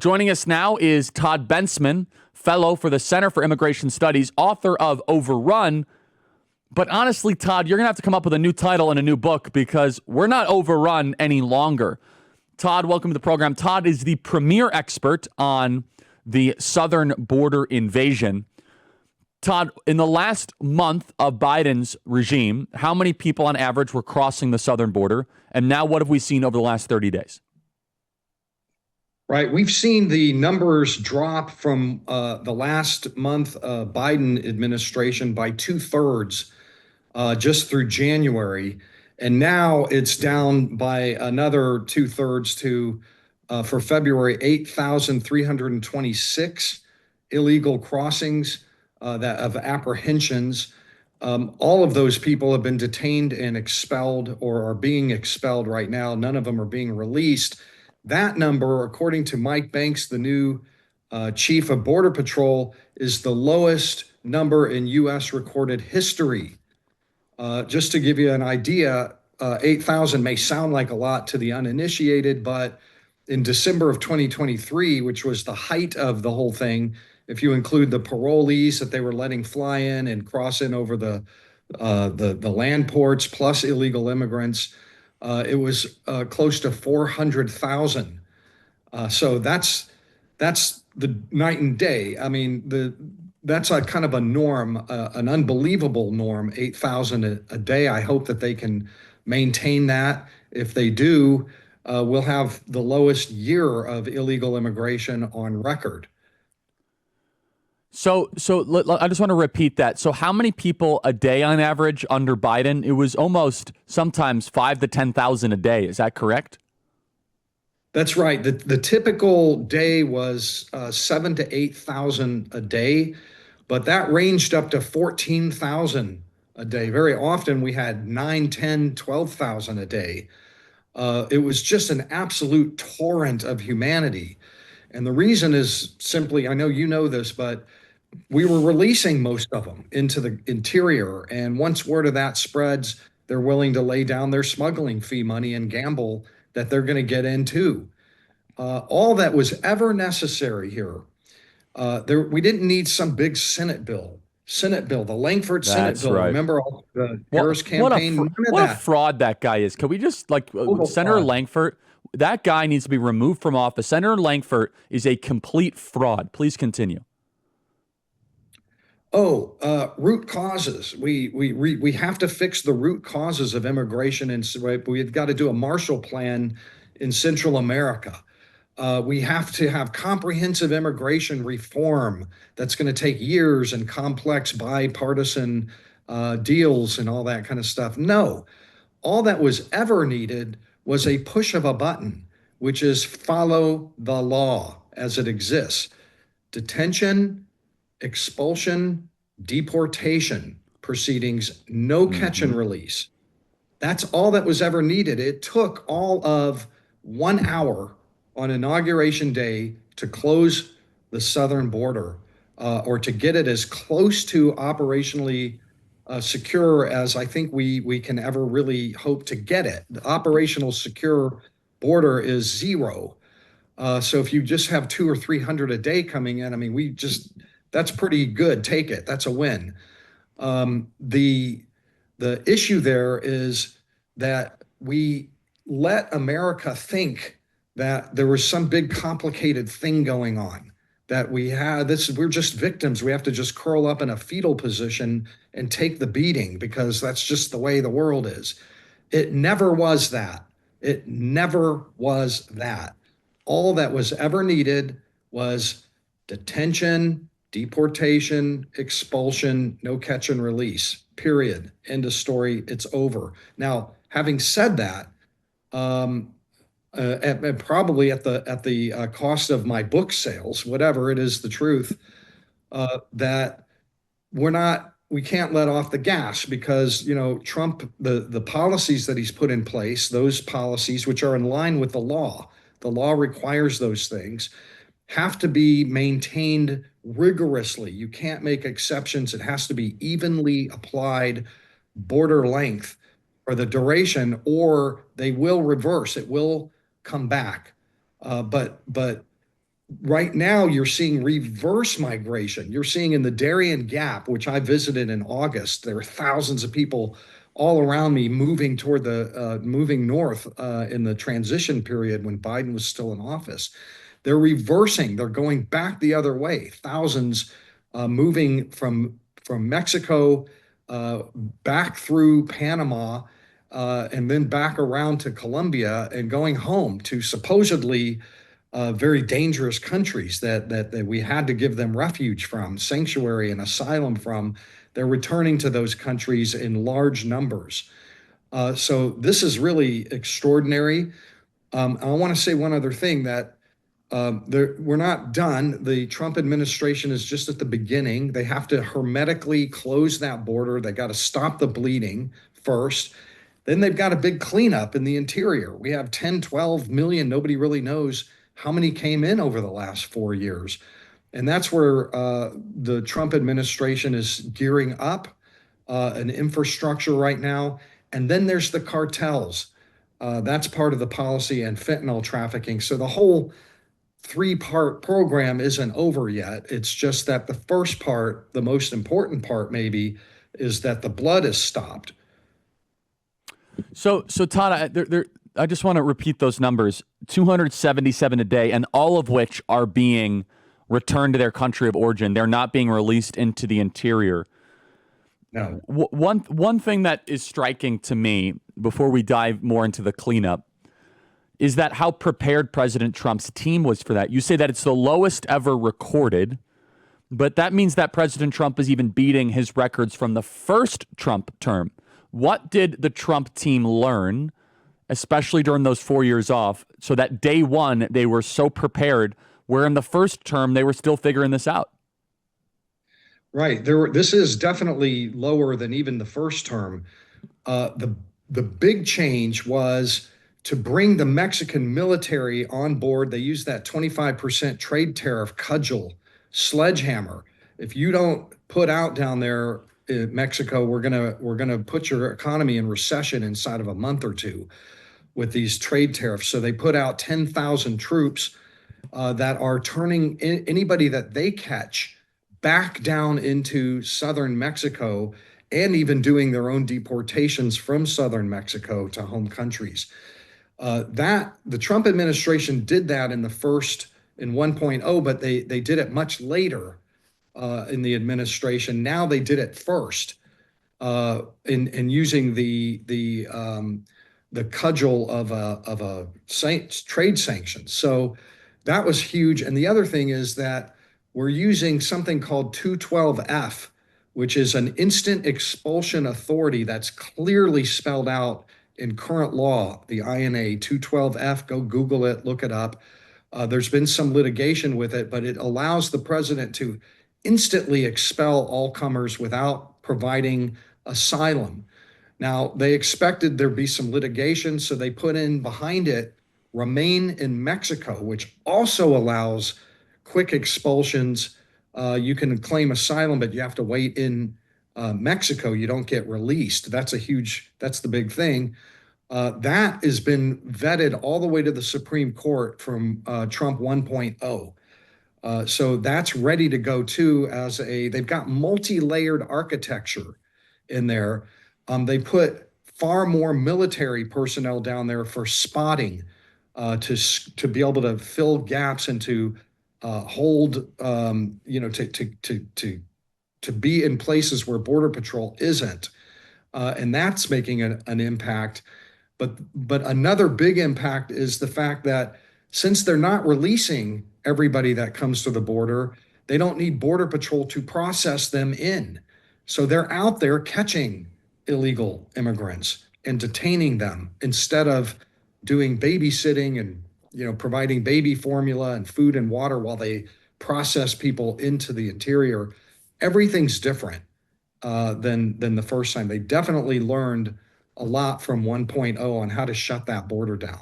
Joining us now is Todd Bensman, fellow for the Center for Immigration Studies, author of Overrun. But honestly, Todd, you're going to have to come up with a new title and a new book because we're not overrun any longer. Todd, welcome to the program. Todd is the premier expert on the southern border invasion. Todd, in the last month of Biden's regime, how many people on average were crossing the southern border? And now what have we seen over the last 30 days? Right. We've seen the numbers drop from the last month Biden administration by 2/3 just through January. And now it's down by another 2/3 to, for February, 8,326 illegal crossings that of apprehensions. All of those people have been detained and expelled or are being expelled right now. None of them are being released. That number, according to Mike Banks, the new chief of Border Patrol, is the lowest number in U.S. recorded history. Just to give you an idea, 8,000 may sound like a lot to the uninitiated, but in December of 2023, which was the height of the whole thing, if you include the parolees that they were letting fly in and cross in over the land ports, plus illegal immigrants, it was close to 400,000. So that's the night and day. I mean, that's a kind of a norm, an unbelievable norm, 8,000 a day. I hope that they can maintain that. If they do, we'll have the lowest year of illegal immigration on record. So I just want to repeat that. So how many people a day on average under Biden? It was almost sometimes 5,000 to 10,000 a day. Is that correct? That's right. The typical day was 7,000 to 8,000 a day, but that ranged up to 14,000 a day. Very often we had 9, 10, 12,000 a day. It was just an absolute torrent of humanity. And the reason is simply, I know you know this, but we were releasing most of them into the interior. And once word of that spreads, they're willing to lay down their smuggling fee money and gamble that they're going to get into. All that was ever necessary here, we didn't need some big Senate bill, the Langford Senate bill. Right. Remember all the Harris campaign? What a fraud that guy is. Can we just, Senator Langford, that guy needs to be removed from office. Senator Langford is a complete fraud. Please continue. Root causes. We have to fix the root causes of immigration, and we've got to do a Marshall Plan in Central America. We have to have comprehensive immigration reform that's going to take years and complex bipartisan deals and all that kind of stuff. No, all that was ever needed was a push of a button, which is follow the law as it exists. Detention, expulsion, deportation proceedings, no catch and release. That's all that was ever needed. It took all of 1 hour on Inauguration Day to close the southern border, or to get it as close to operationally secure as I think we can ever really hope to get it. The operational secure border is 0. So if you just have 200 or 300 a day coming in, I mean, that's pretty good. Take it. That's a win. The issue there is that we let America think that there was some big complicated thing going on, that we're just victims. We have to just curl up in a fetal position and take the beating because that's just the way the world is. It never was that. It never was that. All that was ever needed was detention, deportation, expulsion, no catch and release, period. End of story. It's over. Now, having said that, and probably at the cost of my book sales, whatever it is, the truth, that we can't let off the gas because, Trump, the policies that he's put in place, those policies which are in line with the law requires those things, have to be maintained rigorously. You can't make exceptions. It has to be evenly applied border length or the duration, or they will reverse. It will come back. But right now you're seeing reverse migration. You're seeing in the Darien Gap, which I visited in August, there are thousands of people all around me moving toward the moving north in the transition period when Biden was still in office. They're reversing. They're going back the other way. Thousands moving from Mexico back through Panama and then back around to Colombia and going home to supposedly very dangerous countries that we had to give them refuge from, sanctuary and asylum from. They're returning to those countries in large numbers. So this is really extraordinary. I want to say one other thing that we're not done. The Trump administration is just at the beginning. They have to hermetically close that border. They got to stop the bleeding first. Then they've got a big cleanup in the interior. We have 10, 12 million. Nobody really knows how many came in over the last 4 years. And that's where the Trump administration is gearing up an infrastructure right now. And then there's the cartels. That's part of the policy and fentanyl trafficking. So the whole three-part program isn't over yet. It's just that the first part, the most important part maybe, is that the blood is stopped. So Todd, I just want to repeat those numbers: 277 a day, and all of which are being returned to their country of origin. They're not being released into the interior. No. One thing that is striking to me before we dive more into the cleanup is that how prepared President Trump's team was for that. You say that it's the lowest ever recorded, but that means that President Trump is even beating his records from the first Trump term. What did the Trump team learn, especially during those 4 years off, so that day one they were so prepared, where in the first term they were still figuring this out? Right. This is definitely lower than even the first term. The big change was to bring the Mexican military on board. They used that 25% trade tariff cudgel sledgehammer. If you don't put out down there in Mexico, we're gonna put your economy in recession inside of a month or two with these trade tariffs. So they put out 10,000 troops that are turning anybody that they catch back down into southern Mexico and even doing their own deportations from southern Mexico to home countries. That the Trump administration did that in 1.0, but they did it much later in the administration. Now they did it first in using the cudgel of a trade sanctions. So that was huge. And the other thing is that we're using something called 212F, which is an instant expulsion authority that's clearly spelled out in current law, the INA 212F. Go Google it, look it up. There's been some litigation with it, but it allows the president to instantly expel all comers without providing asylum. Now, they expected there'd be some litigation, so they put in behind it remain in Mexico, which also allows quick expulsions. You can claim asylum, but you have to wait in Mexico. You don't get released. That's the big thing. That has been vetted all the way to the Supreme Court from Trump 1.0. So that's ready to go too. They've got multi-layered architecture in there. They put far more military personnel down there for spotting, to be able to fill gaps and to hold, to be in places where Border Patrol isn't, and that's making an impact. But another big impact is the fact that since they're not releasing everybody that comes to the border, they don't need Border Patrol to process them in. So they're out there catching illegal immigrants and detaining them instead of doing babysitting and providing baby formula and food and water while they process people into the interior. Everything's different than the first time. They definitely learned a lot from 1.0 on how to shut that border down.